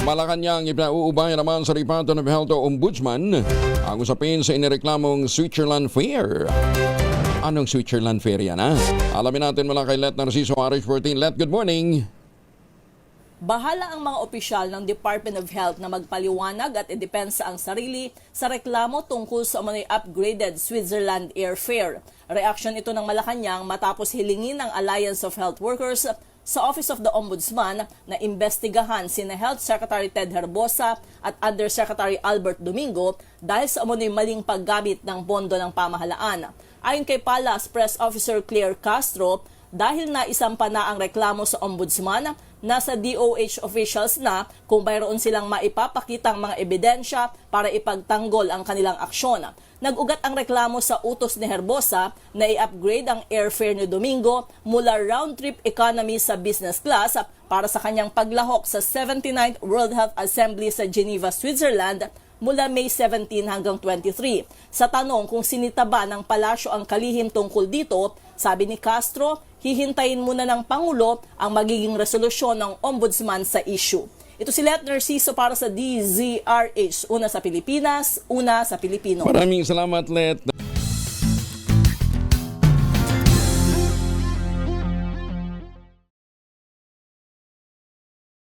Malacanang ipinauubaya naman sa Department of Health Ombudsman ang usapin sa inireklamong Switzerland Fair. Anong Switzerland Fair yan, ha? Alamin natin mula kay Let Narciso, RH14. Let, good morning. Bahala ang mga opisyal ng Department of Health na magpaliwanag at idepensa ang sarili sa reklamo tungkol sa umano'y upgraded Switzerland Airfare. Reaksyon ito ng Malacanang matapos hilingin ng Alliance of Health Workers sa Office of the Ombudsman na imbestigahan sina Health Secretary Ted Herbosa at Undersecretary Albert Domingo dahil sa umano'y maling paggamit ng pondo ng pamahalaan. Ayon kay Palace Press Officer Claire Castro, dahil naisampa na ang reklamo sa Ombudsman, nasa DOH officials na kung mayroon silang maipapakitang mga ebidensya para ipagtanggol ang kanilang aksyon. Nag-ugat ang reklamo sa utos ni Herbosa na i-upgrade ang airfare ni Domingo mula round-trip economy sa business class para sa kanyang paglahok sa 79th World Health Assembly sa Geneva, Switzerland mula May 17 hanggang 23. Sa tanong kung sinita ba ng palasyo ang kalihim tungkol dito, sabi ni Castro, hihintayin muna ng Pangulo ang magiging resolusyon ng Ombudsman sa issue. Ito si Let Narciso para sa DZRH. Una sa Pilipinas, una sa Pilipino. Maraming salamat, Let.